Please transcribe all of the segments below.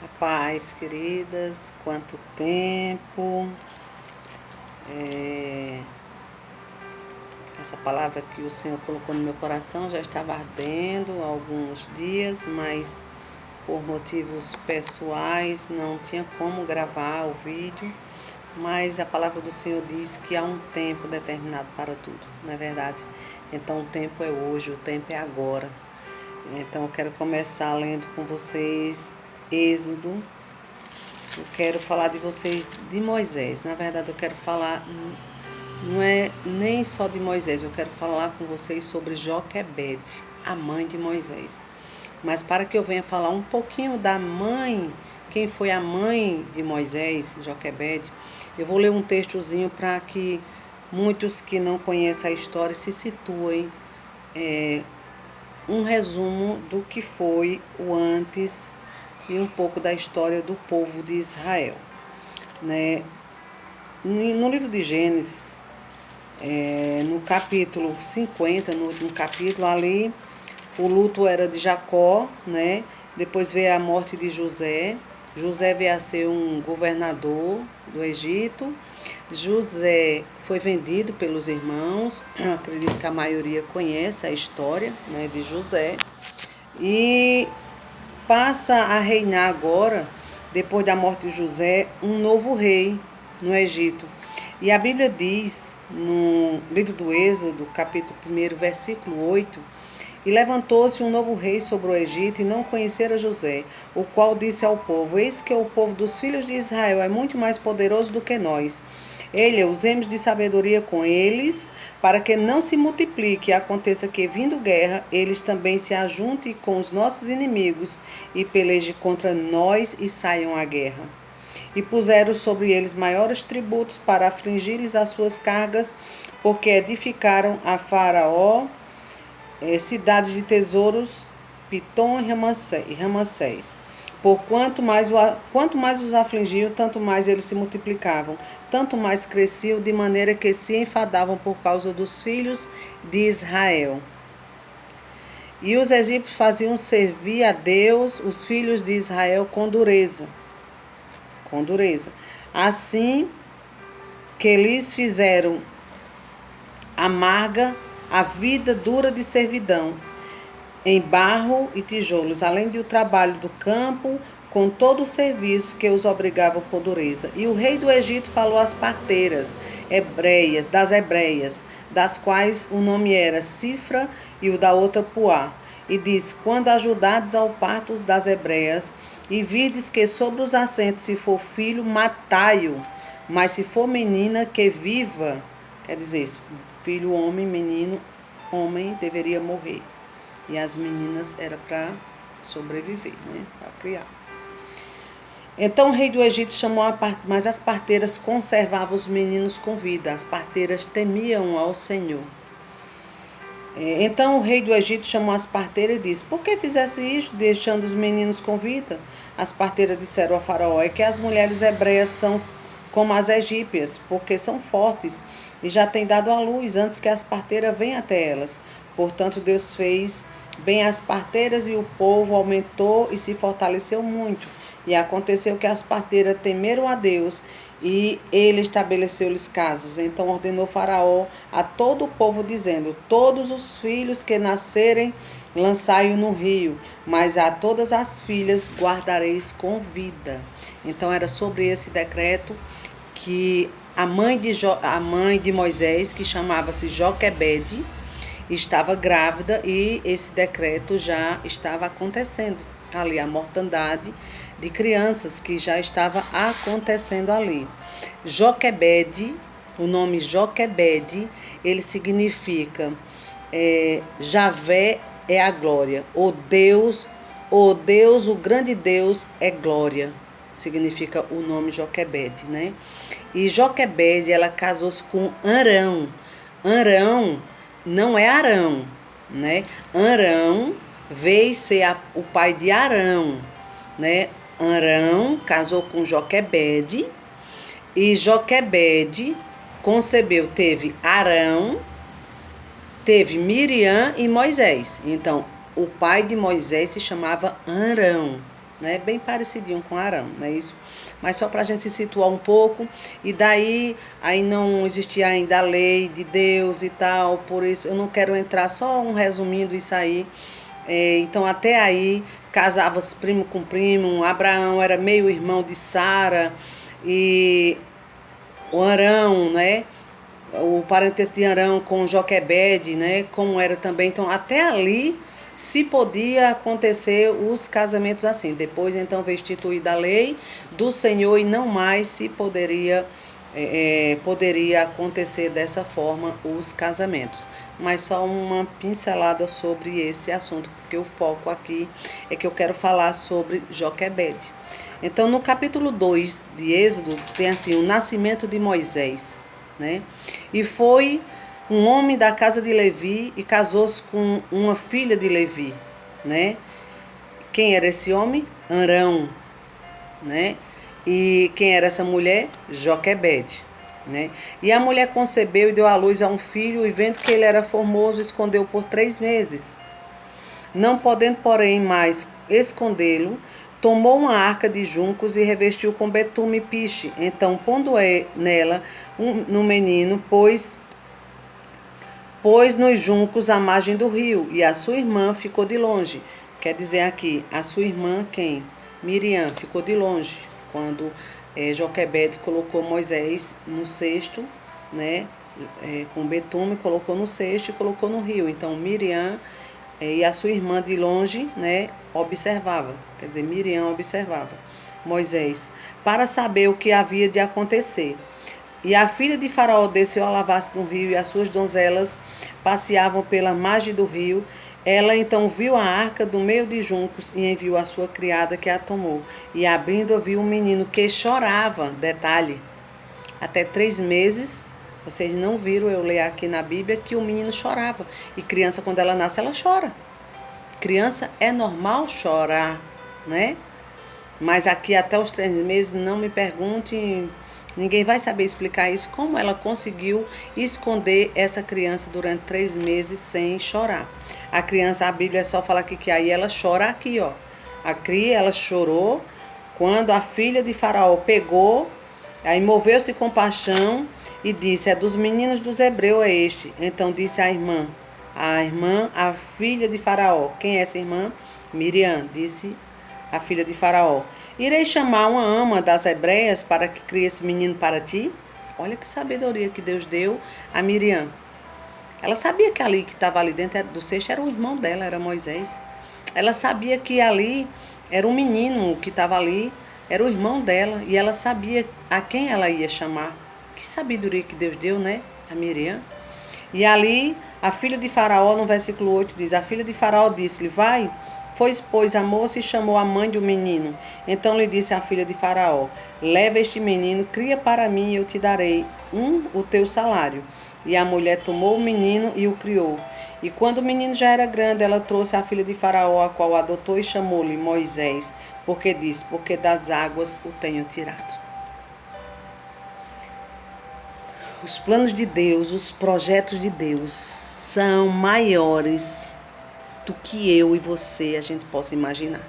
A paz, queridas, quanto tempo. Essa palavra que o Senhor colocou no meu coração já estava ardendo há alguns dias, mas por motivos pessoais não tinha como gravar o vídeo. Mas a palavra do Senhor diz que há um tempo determinado para tudo, não é verdade? Então o tempo é hoje, o tempo é agora. Então eu quero começar lendo com vocês Êxodo. Eu quero falar de vocês de Moisés. Na verdade, eu quero falar, não é nem só de Moisés, eu quero falar com vocês sobre Joquebede, a mãe de Moisés. Mas para que eu venha falar um pouquinho da mãe, quem foi a mãe de Moisés, Joquebede, eu vou ler um textozinho para que muitos que não conhecem a história se situem, um resumo do que foi o antes e um pouco da história do povo de Israel, né? No livro de Gênesis, no capítulo 50, no último capítulo, ali o luto era de Jacó, né? Depois veio a morte de José. José veio a ser um governador do Egito. José foi vendido pelos irmãos. Eu acredito que a maioria conhece a história, né, de José. E passa a reinar agora, depois da morte de José, um novo rei no Egito. E a Bíblia diz, no livro do Êxodo, capítulo 1, versículo 8, e levantou-se um novo rei sobre o Egito, e não conhecera José, o qual disse ao povo: Eis que o povo dos filhos de Israel é muito mais poderoso do que nós. Ele, usemos de sabedoria com eles, para que não se multiplique, e aconteça que, vindo guerra, eles também se ajuntem com os nossos inimigos, e pelejem contra nós e saiam à guerra. E puseram sobre eles maiores tributos para afligir-lhes as suas cargas, porque edificaram a Faraó cidades de tesouros, Pitom e Ramassés. Quanto mais os afligiam, tanto mais eles se multiplicavam, tanto mais cresciam, de maneira que se enfadavam por causa dos filhos de Israel. E os egípcios faziam servir a Deus os filhos de Israel com dureza. Com dureza. Assim que lhes fizeram amarga a vida dura de servidão, em barro e tijolos, além do trabalho do campo, com todo o serviço que os obrigavam com dureza. E o rei do Egito falou às parteiras hebreias, das quais o nome era Cifra e o da outra Puá. E disse: Quando ajudardes ao parto das hebreias, e virdes que sobre os assentos, se for filho, matai-o, mas se for menina, que viva. Quer dizer, filho homem, menino homem, deveria morrer. E as meninas era para sobreviver, né? Para criar. Então o rei do Egito chamou mas as parteiras conservavam os meninos com vida. As parteiras temiam ao Senhor. Então o rei do Egito chamou as parteiras e disse: Por que fizesse isto, deixando os meninos com vida? As parteiras disseram a Faraó: É que as mulheres hebreias são como as egípcias, porque são fortes e já têm dado à luz antes que as parteiras venham até elas. Portanto, Deus fez bem as parteiras, e o povo aumentou e se fortaleceu muito. E aconteceu que as parteiras temeram a Deus, e ele estabeleceu-lhes casas. Então ordenou Faraó a todo o povo, dizendo: Todos os filhos que nascerem, lançai-o no rio, mas a todas as filhas guardareis com vida. Então era sobre esse decreto que a mãe de Moisés, que chamava-se Joquebede, estava grávida, e esse decreto já estava acontecendo ali, a mortandade de crianças que já estava acontecendo ali. Joquebede, o nome Joquebede, ele significa Javé é a glória, o Deus, o grande Deus é glória, significa o nome Joquebede, né? E Joquebede, ela casou-se com Arão. Arão não é Arão, né? Arão veio ser o pai de Arão, né? Arão casou com Joquebede, e Joquebede concebeu, teve Arão, teve Miriam e Moisés. Então, o pai de Moisés se chamava Arão, né? Bem parecidinho com Arão, não é isso? Mas só para a gente se situar um pouco. E daí, aí não existia ainda a lei de Deus e tal, por isso eu não quero entrar, só um resumindo isso aí. Então, até aí, casava-se primo com primo. Abraão era meio irmão de Sara, e o Arão, né? O parentesco de Arão com Joquebede, né? Como era também. Então, até ali se podia acontecer os casamentos assim. Depois, então, veio instituída a lei do Senhor e não mais se poderia acontecer dessa forma os casamentos. Mas só uma pincelada sobre esse assunto, porque o foco aqui é que eu quero falar sobre Joquebede. Então, no capítulo 2 de Êxodo, tem assim, o nascimento de Moisés, né? E foi um homem da casa de Levi e casou-se com uma filha de Levi, né? Quem era esse homem? Arão, né? E quem era essa mulher? Joquebede, né? E a mulher concebeu e deu à luz a um filho, e vendo que ele era formoso, escondeu por 3 meses. Não podendo, porém, mais escondê-lo, tomou uma arca de juncos e revestiu com betume e piche. Então, pondo nela no menino, pôs nos juncos à margem do rio, e a sua irmã ficou de longe. Quer dizer aqui, a sua irmã quem? Miriam, ficou de longe, quando Joquebede colocou Moisés no cesto, né? Com betume, colocou no cesto e colocou no rio. Então, Miriam e a sua irmã de longe, né, observava. Quer dizer, Miriam observava Moisés, para saber o que havia de acontecer. E a filha de Faraó desceu a lavar-se no rio, e as suas donzelas passeavam pela margem do rio. Ela então viu a arca do meio de juncos e enviou a sua criada, que a tomou. E abrindo, viu um menino que chorava. Detalhe, até 3 meses, vocês não viram eu ler aqui na Bíblia que o menino chorava. E criança, quando ela nasce, ela chora. Criança é normal chorar, né? Mas aqui até os 3 meses, não me pergunte, ninguém vai saber explicar isso, como ela conseguiu esconder essa criança durante 3 meses sem chorar. A criança, a Bíblia só fala aqui que aí ela chora aqui, ó. A cria, ela chorou quando a filha de Faraó pegou, aí moveu-se com paixão e disse: é dos meninos dos hebreus é este. Então disse a irmã, a filha de Faraó. Quem é essa irmã? Miriam, disse a filha de Faraó: irei chamar uma ama das hebreias para que crie esse menino para ti? Olha que sabedoria que Deus deu a Miriam. Ela sabia que ali que estava ali dentro do cesto era o irmão dela, era Moisés. Ela sabia que ali era um menino que estava ali, era o irmão dela, e ela sabia a quem ela ia chamar. Que sabedoria que Deus deu, né? A Miriam. E ali, a filha de Faraó, no versículo 8, diz: a filha de Faraó disse-lhe: vai. Foi, pois, a moça e chamou a mãe do menino. Então lhe disse a filha de Faraó: leva este menino, cria para mim, e eu te darei o teu salário. E a mulher tomou o menino e o criou. E quando o menino já era grande, ela trouxe a filha de Faraó, a qual adotou, e chamou-lhe Moisés, porque disse: porque das águas o tenho tirado. Os planos de Deus, os projetos de Deus são maiores do que eu e você a gente possa imaginar.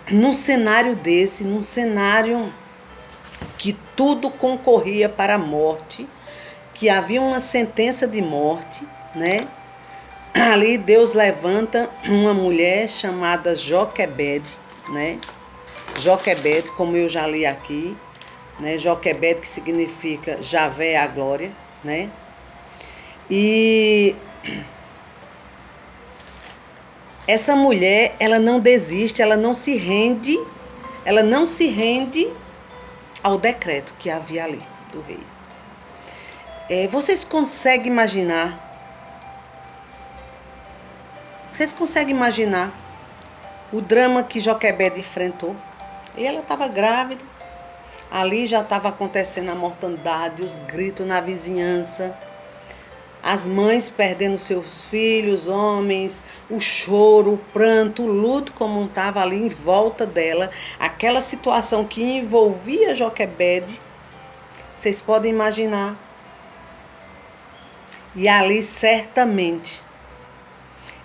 Num cenário desse, num cenário que tudo concorria para a morte, que havia uma sentença de morte, né? Ali Deus levanta uma mulher chamada Joquebede, né? Joquebede, como eu já li aqui, né? Joquebede, que significa Javé é a glória, né? E essa mulher, ela não desiste, ela não se rende ao decreto que havia ali do rei. Vocês conseguem imaginar? Vocês conseguem imaginar o drama que Joquebede enfrentou? E ela estava grávida, ali já estava acontecendo a mortandade, os gritos na vizinhança, as mães perdendo seus filhos, homens, o choro, o pranto, o luto como estava ali em volta dela, aquela situação que envolvia Joquebede, vocês podem imaginar. E ali certamente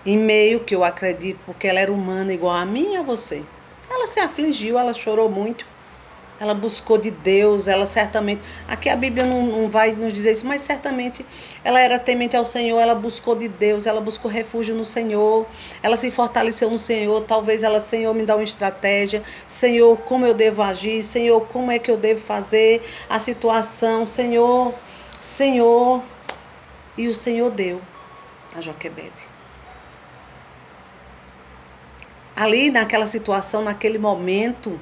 em meio que eu acredito, porque ela era humana igual a mim e a você. Ela se afligiu, ela chorou muito, ela buscou de Deus, ela certamente, aqui a Bíblia não vai nos dizer isso, mas certamente ela era temente ao Senhor, ela buscou de Deus, ela buscou refúgio no Senhor, ela se fortaleceu no Senhor, talvez ela, Senhor, me dá uma estratégia, Senhor, como eu devo agir, Senhor, como é que eu devo fazer a situação, Senhor, Senhor, e o Senhor deu a Joquebede. Ali naquela situação, naquele momento,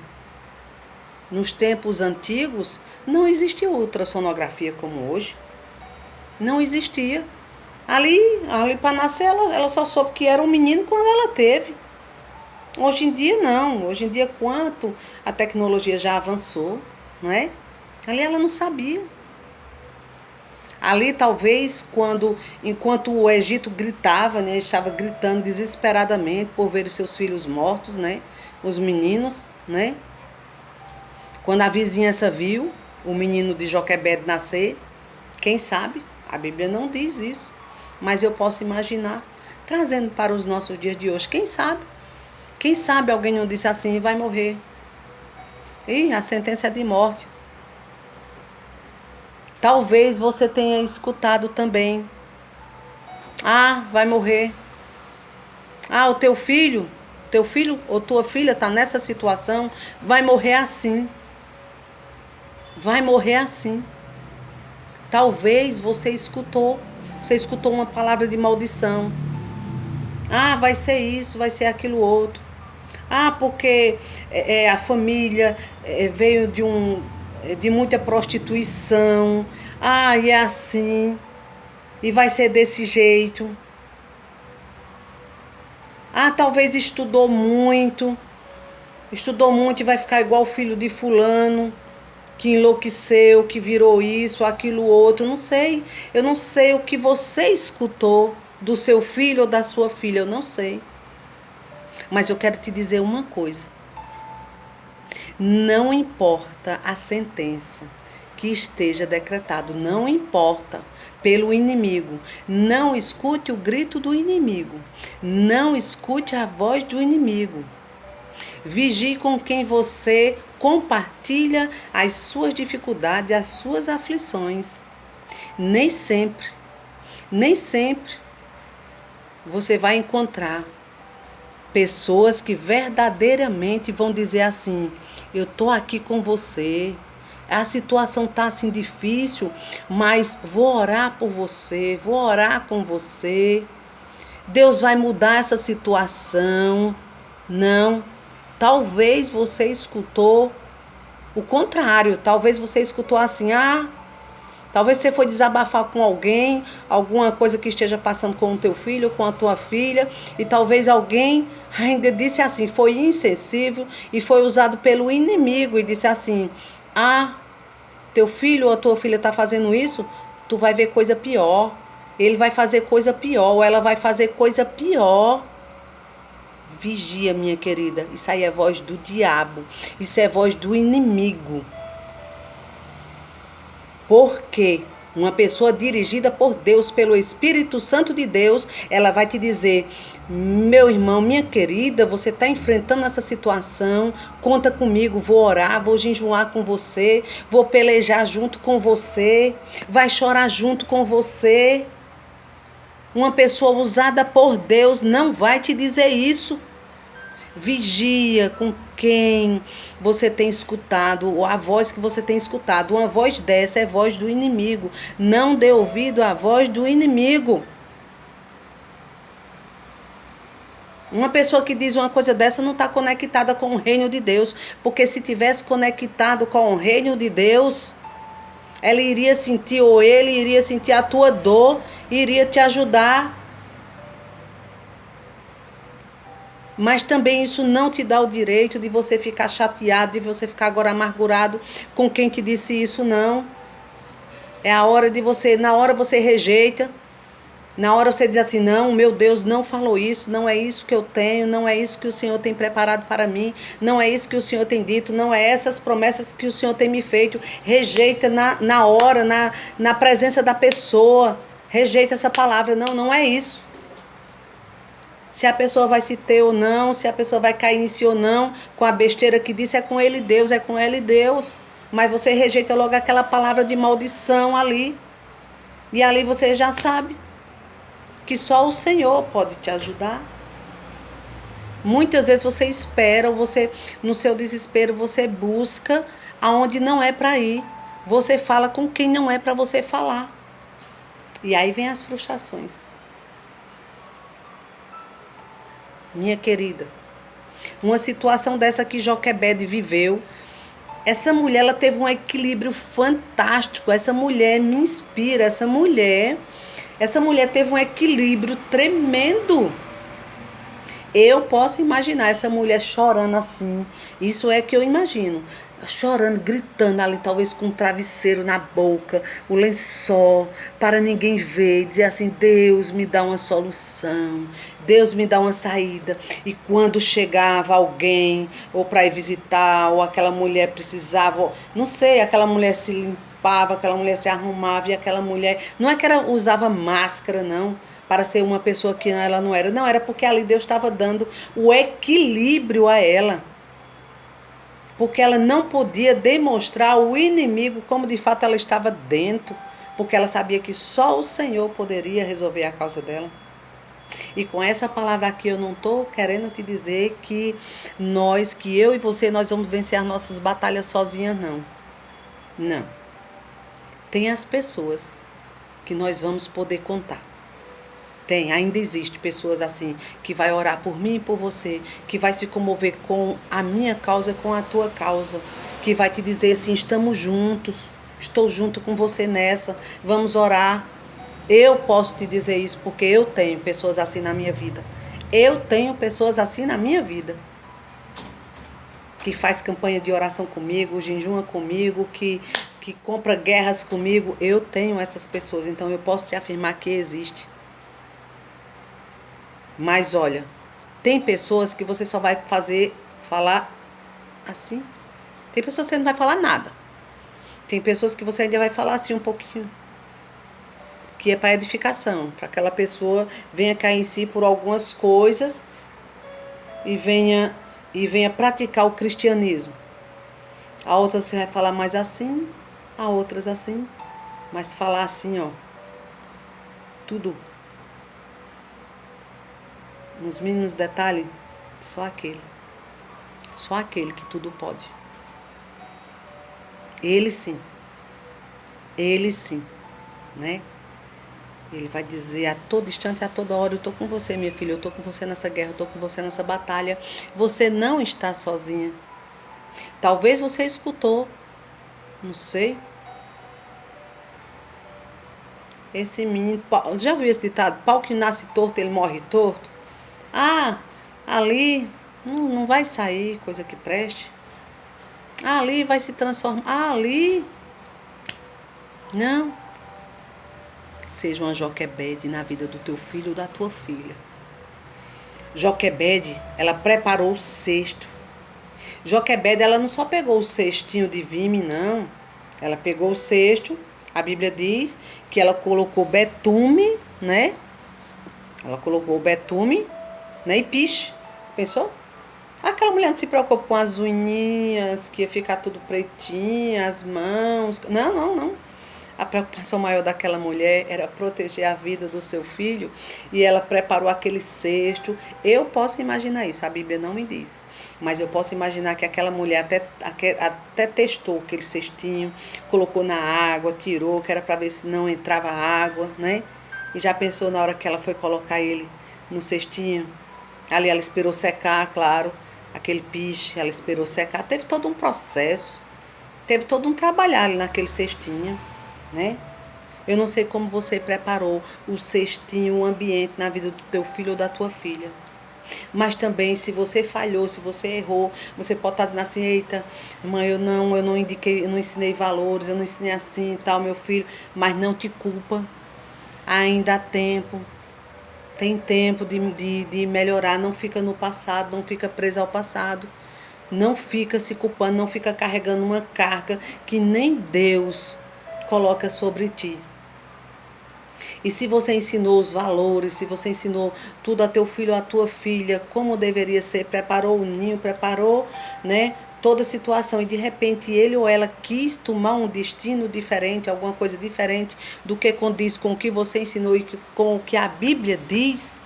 nos tempos antigos, não existia ultrassonografia como hoje. Não existia. Ali para nascer, ela só soube que era um menino quando ela teve. Hoje em dia, não. Hoje em dia, quanto a tecnologia já avançou, não é? Ali ela não sabia. Ali, talvez, enquanto o Egito gritava, né, estava gritando desesperadamente por ver os seus filhos mortos, né, os meninos, né? Quando a vizinhança viu o menino de Joquebede nascer, quem sabe? A Bíblia não diz isso, mas eu posso imaginar, trazendo para os nossos dias de hoje. Quem sabe? Quem sabe alguém não disse assim, vai morrer. E a sentença é de morte. Talvez você tenha escutado também. Ah, vai morrer. Ah, o teu filho ou tua filha está nessa situação, vai morrer assim. Vai morrer assim. Talvez você escutou uma palavra de maldição. Ah, vai ser isso, vai ser aquilo outro. Ah, porque a família veio de muita prostituição. Ah, e é assim. E vai ser desse jeito. Ah, talvez estudou muito e vai ficar igual o filho de fulano, que enlouqueceu, que virou isso, aquilo outro. Não sei. Eu não sei o que você escutou do seu filho ou da sua filha, eu não sei. Mas eu quero te dizer uma coisa. Não importa a sentença que esteja decretado, não importa pelo inimigo. Não escute o grito do inimigo. Não escute a voz do inimigo. Vigie com quem você compartilha as suas dificuldades, as suas aflições. Nem sempre você vai encontrar pessoas que verdadeiramente vão dizer assim, eu estou aqui com você, a situação está assim difícil, mas vou orar por você, vou orar com você, Deus vai mudar essa situação. Não, talvez você escutou o contrário, talvez você escutou assim, talvez você foi desabafar com alguém, alguma coisa que esteja passando com o teu filho, com a tua filha, e talvez alguém ainda disse assim, foi insensível e foi usado pelo inimigo e disse assim, teu filho ou a tua filha está fazendo isso, tu vai ver coisa pior, ele vai fazer coisa pior, ou ela vai fazer coisa pior. Vigia, minha querida, isso aí é voz do diabo, isso é voz do inimigo. Porque uma pessoa dirigida por Deus, pelo Espírito Santo de Deus, ela vai te dizer, meu irmão, minha querida, você está enfrentando essa situação, conta comigo, vou orar, vou jejuar com você, vou pelejar junto com você, vai chorar junto com você. Uma pessoa usada por Deus não vai te dizer isso. Vigia com quem você tem escutado, ou a voz que você tem escutado. Uma voz dessa é voz do inimigo. Não dê ouvido à voz do inimigo. Uma pessoa que diz uma coisa dessa não está conectada com o reino de Deus. Porque se tivesse conectado com o reino de Deus, ela iria sentir, ou ele iria sentir a tua dor e iria te ajudar. Mas também isso não te dá o direito de você ficar chateado, de você ficar agora amargurado com quem te disse isso, não. É a hora de você, na hora você rejeita, na hora você diz assim, não, meu Deus não falou isso, não é isso que eu tenho, não é isso que o Senhor tem preparado para mim, não é isso que o Senhor tem dito, não é essas promessas que o Senhor tem me feito. Rejeita na hora, na presença da pessoa, rejeita essa palavra, não é isso. Se a pessoa vai se ter ou não, se a pessoa vai cair em si ou não, com a besteira que disse, é com ele Deus, é com ela e Deus. Mas você rejeita logo aquela palavra de maldição ali. E ali você já sabe que só o Senhor pode te ajudar. Muitas vezes você espera, ou você, no seu desespero, você busca aonde não é para ir. Você fala com quem não é para você falar. E aí vem as frustrações. Minha querida, uma situação dessa que Joquebede viveu, essa mulher ela teve um equilíbrio fantástico. Essa mulher me inspira, essa mulher teve um equilíbrio tremendo. Eu posso imaginar essa mulher chorando assim. Isso é que eu imagino. Chorando, gritando ali, talvez com um travesseiro na boca, o lençol, para ninguém ver, dizer assim: Deus me dá uma solução, Deus me dá uma saída. E quando chegava alguém, ou para ir visitar, ou aquela mulher precisava, não sei, aquela mulher se limpava, aquela mulher se arrumava, e aquela mulher. Não é que ela usava máscara, não, para ser uma pessoa que ela não era. Não, era porque ali Deus estava dando o equilíbrio a ela. Porque ela não podia demonstrar ao inimigo como de fato ela estava dentro. Porque ela sabia que só o Senhor poderia resolver a causa dela. E com essa palavra aqui eu não estou querendo te dizer que que eu e você, nós vamos vencer as nossas batalhas sozinhas, não. Não. Tem as pessoas que nós vamos poder contar. Ainda existe pessoas assim, que vai orar por mim e por você, que vai se comover com a minha causa, com a tua causa, que vai te dizer assim: estamos juntos, estou junto com você nessa, vamos orar. Eu posso te dizer isso porque eu tenho pessoas assim na minha vida. Eu tenho pessoas assim na minha vida. Que faz campanha de oração comigo, jejuma comigo, que compra guerras comigo. Eu tenho essas pessoas, então eu posso te afirmar que existe. Mas olha, tem pessoas que você só vai falar assim. Tem pessoas que você não vai falar nada. Tem pessoas que você ainda vai falar assim um pouquinho. Que é para edificação, para aquela pessoa venha cair em si por algumas coisas e venha praticar o cristianismo. A outras você vai falar mais assim, a outras assim, mas falar assim, ó, tudo nos mínimos detalhes, só aquele que tudo pode. Ele sim, né? Ele vai dizer a todo instante, a toda hora: eu estou com você, minha filha, eu estou com você nessa guerra, eu estou com você nessa batalha. Você não está sozinha. Talvez você escutou, não sei. Esse menino, já viu esse ditado? Pau que nasce torto, ele morre torto. Ah, ali não vai sair coisa que preste. Ali vai se transformar. Ali. Não. Seja uma Joquebede na vida do teu filho ou da tua filha. Joquebede, ela preparou o cesto. Joquebede, ela não só pegou o cestinho de vime, não. Ela pegou o cesto. A Bíblia diz que ela colocou betume, né? Ela colocou betume, né? E piche. Pensou? Aquela mulher não se preocupa com as unhinhas, que ia ficar tudo pretinha, as mãos. Não. A preocupação maior daquela mulher era proteger a vida do seu filho, e ela preparou aquele cesto. Eu posso imaginar isso, a Bíblia não me diz, mas eu posso imaginar que aquela mulher até testou aquele cestinho, colocou na água, tirou, que era para ver se não entrava água, né? E já pensou na hora que ela foi colocar ele no cestinho? Ali ela esperou secar, claro, aquele piche, ela esperou secar. Teve todo um processo, teve todo um trabalho ali naquele cestinho, né? Eu não sei como você preparou o cestinho, o ambiente na vida do teu filho ou da tua filha. Mas também, se você falhou, se você errou, você pode estar dizendo assim: eita, mãe, eu não indiquei, eu não ensinei valores, eu não ensinei assim e tal, meu filho. Mas não te culpa. Ainda há tempo. Tem tempo de melhorar. Não fica no passado, não fica preso ao passado. Não fica se culpando, não fica carregando uma carga que nem Deus coloca sobre ti. E se você ensinou os valores, se você ensinou tudo a teu filho ou a tua filha, como deveria ser, preparou o ninho, preparou, né, toda a situação, e de repente ele ou ela quis tomar um destino diferente, alguma coisa diferente do que condiz com o que você ensinou e com o que a Bíblia diz,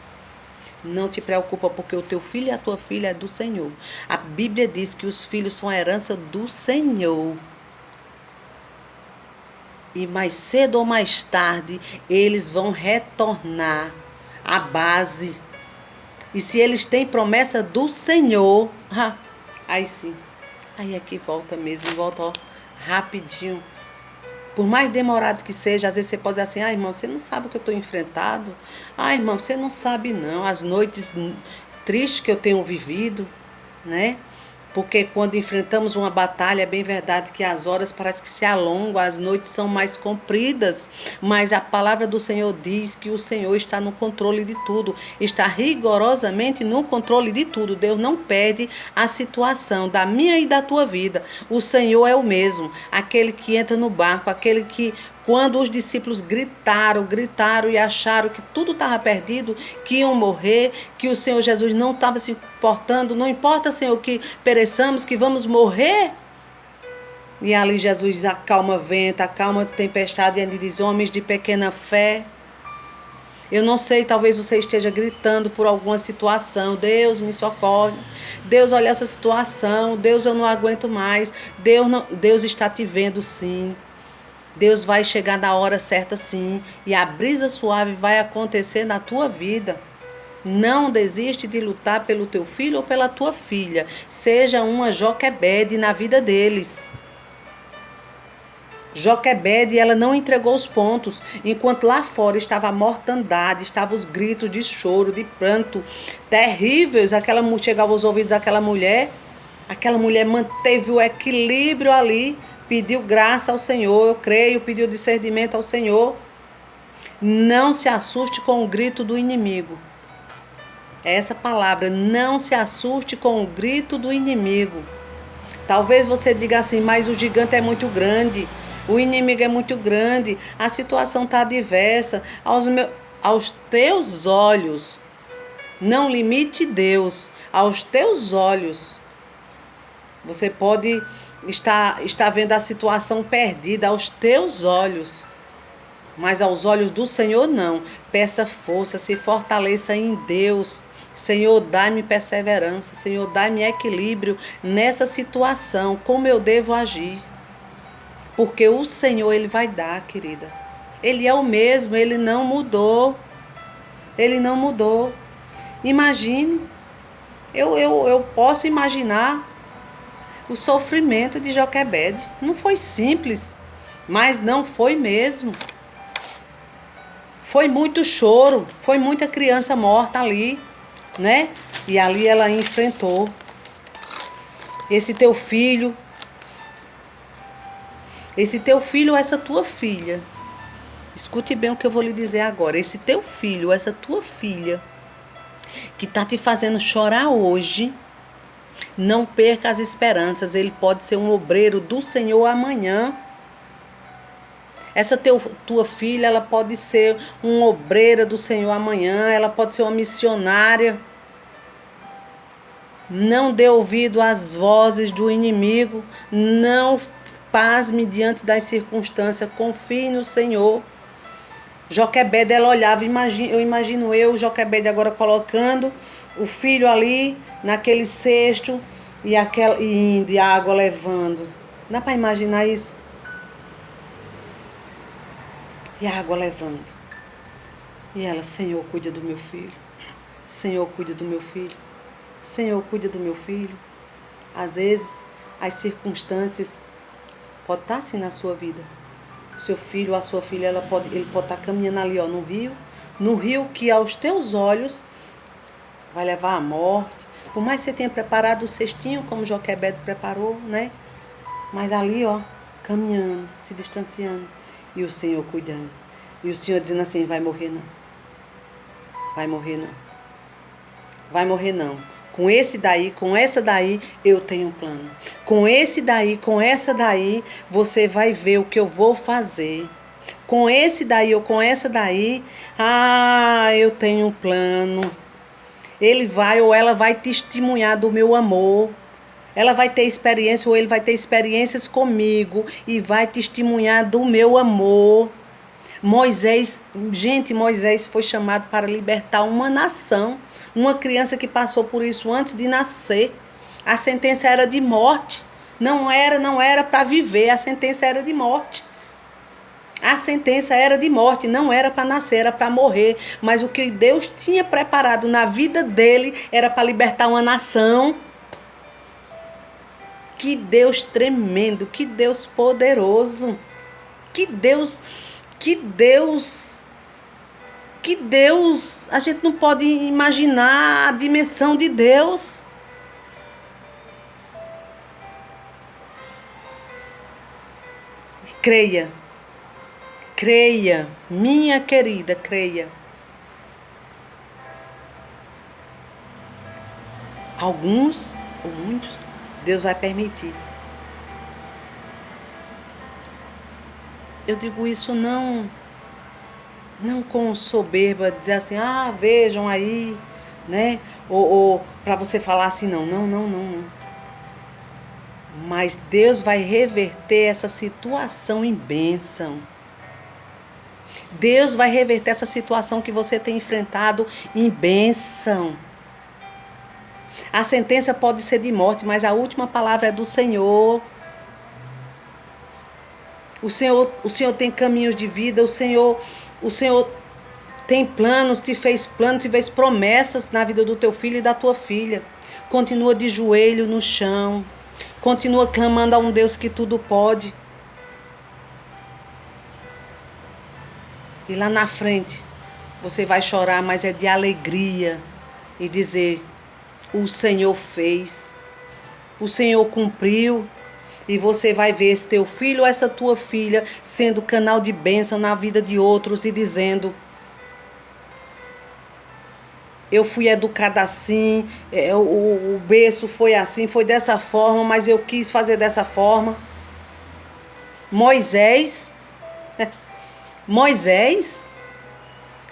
não te preocupa, porque o teu filho e a tua filha é do Senhor. A Bíblia diz que os filhos são a herança do Senhor. E mais cedo ou mais tarde, eles vão retornar à base. E se eles têm promessa do Senhor, aí sim, aí é que volta mesmo, volta ó, rapidinho. Por mais demorado que seja, às vezes você pode dizer assim, irmão, você não sabe o que eu estou enfrentado. Irmão, você não sabe não, as noites tristes que eu tenho vivido, né? Porque quando enfrentamos uma batalha, é bem verdade que as horas parece que se alongam, as noites são mais compridas, mas a palavra do Senhor diz que o Senhor está no controle de tudo, está rigorosamente no controle de tudo. Deus não perde a situação da minha e da tua vida. O Senhor é o mesmo, aquele que entra no barco, aquele que quando os discípulos gritaram e acharam que tudo estava perdido, que iam morrer, que o Senhor Jesus não estava se importando, não importa, Senhor, que pereçamos, que vamos morrer. E ali Jesus acalma vento, acalma tempestade, e ele diz, homens de pequena fé. Eu não sei, talvez você esteja gritando por alguma situação, Deus me socorre, Deus olha essa situação, Deus eu não aguento mais, Deus está te vendo sim. Deus vai chegar na hora certa sim, e a brisa suave vai acontecer na tua vida. Não desiste de lutar pelo teu filho ou pela tua filha. Seja uma Joquebede na vida deles. Joquebede, ela não entregou os pontos, enquanto lá fora estava a mortandade, estavam os gritos de choro, de pranto, terríveis. Chegava aos ouvidos daquela mulher, aquela mulher manteve o equilíbrio ali, pediu graça ao Senhor, eu creio, pediu discernimento ao Senhor. Não se assuste com o grito do inimigo. É essa palavra, não se assuste com o grito do inimigo. Talvez você diga assim, mas o gigante é muito grande, o inimigo é muito grande, a situação está adversa. Aos teus olhos, não limite Deus, aos teus olhos. Você pode estar vendo a situação perdida aos teus olhos, mas aos olhos do Senhor não. Peça força, se fortaleça em Deus. Senhor, dá-me perseverança, Senhor, dá-me equilíbrio nessa situação, como eu devo agir. Porque o Senhor, Ele vai dar, querida. Ele é o mesmo, Ele não mudou. Ele não mudou. Imagine, eu posso imaginar o sofrimento de Joquebede. Não foi simples, mas não foi mesmo. Foi muito choro, foi muita criança morta ali, né? E ali ela enfrentou. Esse teu filho, essa tua filha. Escute bem o que eu vou lhe dizer agora. Esse teu filho, essa tua filha, que está te fazendo chorar hoje, não perca as esperanças. Ele pode ser um obreiro do Senhor amanhã. Essa tua filha, ela pode ser uma obreira do Senhor amanhã, ela pode ser uma missionária. Não dê ouvido às vozes do inimigo, não pasme diante das circunstâncias, confie no Senhor. Joquebede, ela olhava, eu imagino Joquebede agora colocando o filho ali naquele cesto e indo e a água levando. Dá para imaginar isso? E a água levando. E ela, Senhor, cuida do meu filho. Senhor, cuida do meu filho. Senhor, cuida do meu filho. Às vezes, as circunstâncias podem estar assim na sua vida. O seu filho ou a sua filha, ele pode estar caminhando ali, ó, no rio que aos teus olhos vai levar à morte. Por mais que você tenha preparado o cestinho, como Joquebede preparou, né? Mas ali, ó, caminhando, se distanciando. E o Senhor cuidando. E o Senhor dizendo assim, vai morrer não. Vai morrer não. Vai morrer não. Com esse daí, com essa daí, eu tenho um plano. Com esse daí, com essa daí, você vai ver o que eu vou fazer. Com esse daí ou com essa daí, eu tenho um plano. Ele vai ou ela vai testemunhar do meu amor. Ela vai ter experiência ou ele vai ter experiências comigo e vai testemunhar do meu amor. Moisés foi chamado para libertar uma nação. Uma criança que passou por isso antes de nascer. A sentença era de morte. Não era para viver, a sentença era de morte. A sentença era de morte, não era para nascer, era para morrer. Mas o que Deus tinha preparado na vida dele era para libertar uma nação. Que Deus tremendo, que Deus poderoso. Que Deus, a gente não pode imaginar a dimensão de Deus. Creia, minha querida, creia. Alguns ou muitos, Deus vai permitir. Eu digo isso não com soberba, dizer assim, vejam aí, né? Ou para você falar assim, não. Mas Deus vai reverter essa situação em bênção. Deus vai reverter essa situação que você tem enfrentado em bênção. A sentença pode ser de morte, mas a última palavra é do Senhor. O Senhor tem caminhos de vida, o Senhor tem planos, te fez promessas na vida do teu filho e da tua filha. Continua de joelho no chão. Continua clamando a um Deus que tudo pode. E lá na frente, você vai chorar, mas é de alegria. E dizer, o Senhor fez. O Senhor cumpriu. E você vai ver esse teu filho ou essa tua filha sendo canal de bênção na vida de outros e dizendo, eu fui educada assim, o berço foi assim, foi dessa forma, mas eu quis fazer dessa forma. Moisés,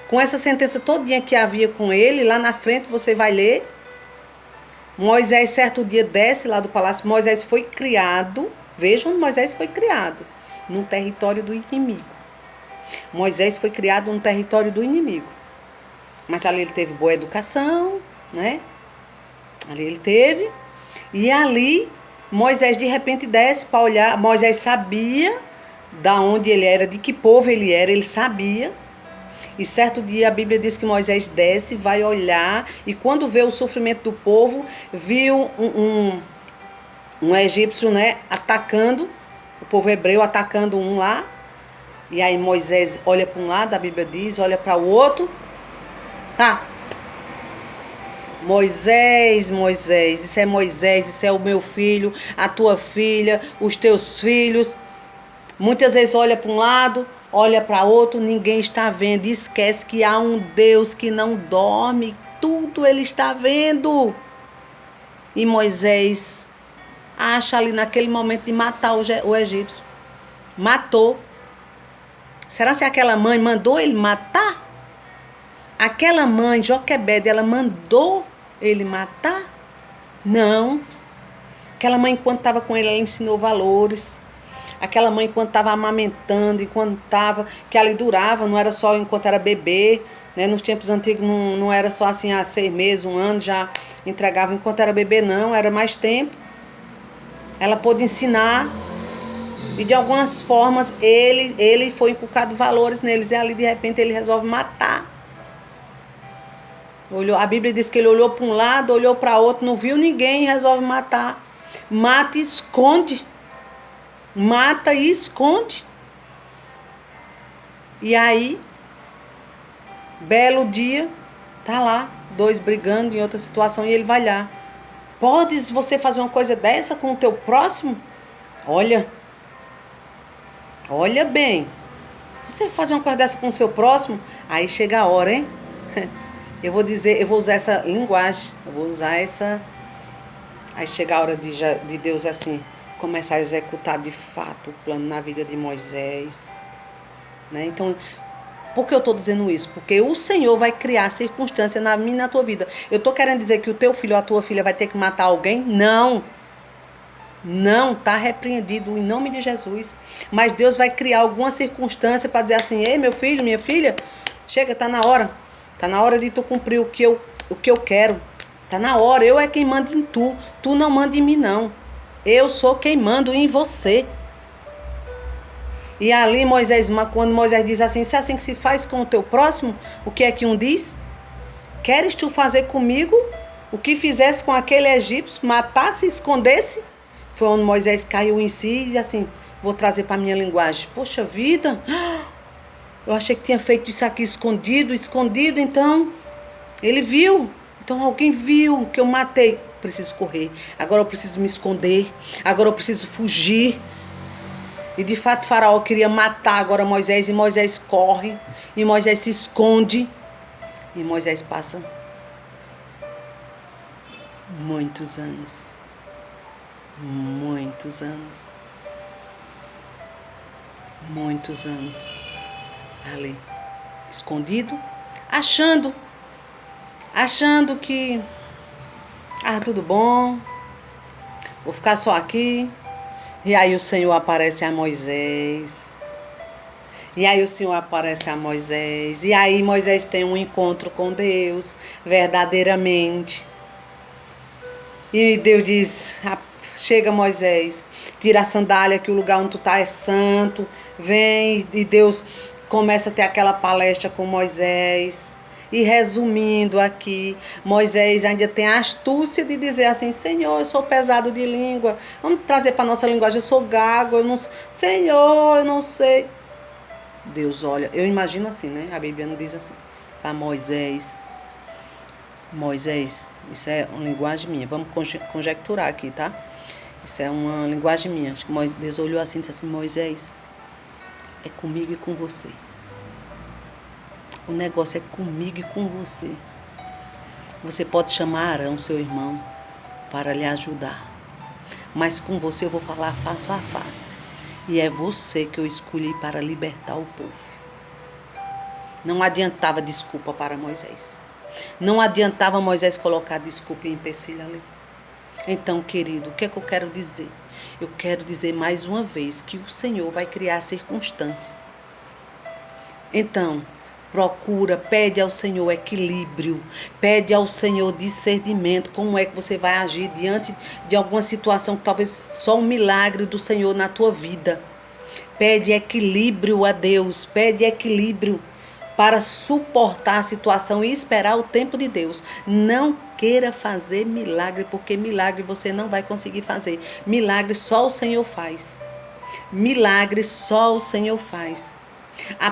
com essa sentença todinha que havia com ele, lá na frente você vai ler. Moisés, certo dia, desce lá do palácio. Moisés foi criado, vejam onde Moisés foi criado, no território do inimigo. Moisés foi criado no território do inimigo. Mas ali ele teve boa educação, né? Ali ele teve. E ali, Moisés de repente desce para olhar. Moisés sabia da onde ele era, de que povo ele era, ele sabia. E certo dia a Bíblia diz que Moisés desce, vai olhar, e quando vê o sofrimento do povo, viu um egípcio, né, atacando, o povo hebreu atacando um lá. E aí Moisés olha para um lado, a Bíblia diz, olha para o outro. Moisés, isso é o meu filho, a tua filha, os teus filhos. Muitas vezes olha para um lado, olha para outro, ninguém está vendo. Esquece que há um Deus que não dorme, tudo ele está vendo. E Moisés acha ali naquele momento de matar o egípcio. Matou. Será que aquela mãe mandou ele matar? Aquela mãe, Joquebede, ela mandou ele matar? Não. Aquela mãe, enquanto estava com ele, ela ensinou valores. Aquela mãe, enquanto estava amamentando, enquanto estava, que ali durava, não era só enquanto era bebê, né? Nos tempos antigos não era só assim, há 6 meses, 1 ano, já entregava enquanto era bebê, não, era mais tempo. Ela pôde ensinar, e de algumas formas ele foi inculcado valores neles, e ali de repente ele resolve matar. A Bíblia diz que ele olhou para um lado, olhou para outro, não viu ninguém e resolve matar. Mata e esconde. Mata e esconde. E aí, belo dia, tá lá, 2 brigando em outra situação e ele vai lá. Podes você fazer uma coisa dessa com o teu próximo? Olha bem. Você fazer uma coisa dessa com o seu próximo? Aí chega a hora, hein? Eu vou usar essa linguagem, Aí chega a hora de Deus assim, começar a executar de fato o plano na vida de Moisés, né? Então, por que eu estou dizendo isso? Porque o Senhor vai criar circunstância na minha e na tua vida. Eu estou querendo dizer que o teu filho ou a tua filha vai ter que matar alguém? Não. Não, está repreendido em nome de Jesus. Mas Deus vai criar alguma circunstância para dizer assim: ei, meu filho, minha filha, chega, está na hora. Está na hora de tu cumprir o que eu quero. Está na hora, eu é quem manda em tu. Tu não manda em mim, não. Eu sou quem mando em você. E ali quando Moisés diz assim: se é assim que se faz com o teu próximo, o que é que um diz? Queres tu fazer comigo o que fizesse com aquele egípcio, matasse e escondesse? Foi onde Moisés caiu em si e assim, vou trazer para a minha linguagem. Poxa vida, eu achei que tinha feito isso aqui escondido, então ele viu. Então alguém viu que eu matei. Preciso correr, agora eu preciso me esconder, agora eu preciso fugir. E de fato Faraó queria matar agora Moisés, e Moisés corre, e Moisés se esconde. E Moisés passa muitos anos, muitos anos, muitos anos ali, escondido, achando que, tudo bom, vou ficar só aqui. E aí o Senhor aparece a Moisés. E aí o Senhor aparece a Moisés. E aí Moisés tem um encontro com Deus, verdadeiramente. E Deus diz: chega, Moisés, tira a sandália, que o lugar onde tu tá é santo. Vem. E Deus começa a ter aquela palestra com Moisés. E resumindo aqui, Moisés ainda tem a astúcia de dizer assim: Senhor, eu sou pesado de língua. Vamos trazer para a nossa linguagem: eu sou gago, eu não, Senhor, eu não sei. Deus olha, eu imagino assim, né? A Bíblia não diz assim. Para Moisés, isso é uma linguagem minha. Vamos conjecturar aqui, tá? Isso é uma linguagem minha. Acho que Deus olhou assim e disse assim: Moisés, é comigo e com você. O negócio é comigo e com você. Você pode chamar Arão, seu irmão, para lhe ajudar. Mas com você eu vou falar face a face. E é você que eu escolhi para libertar o povo. Não adiantava desculpa para Moisés. Não adiantava Moisés colocar desculpa e empecilho ali. Então, querido, o que é que eu quero dizer? Eu quero dizer mais uma vez que o Senhor vai criar circunstância. Então, pede ao Senhor equilíbrio, pede ao Senhor discernimento, como é que você vai agir diante de alguma situação que talvez só um milagre do Senhor na tua vida. Pede equilíbrio a Deus, pede equilíbrio para suportar a situação e esperar o tempo de Deus. Não queira fazer milagre, porque milagre você não vai conseguir fazer. Milagre só o Senhor faz. Milagre só o Senhor faz. A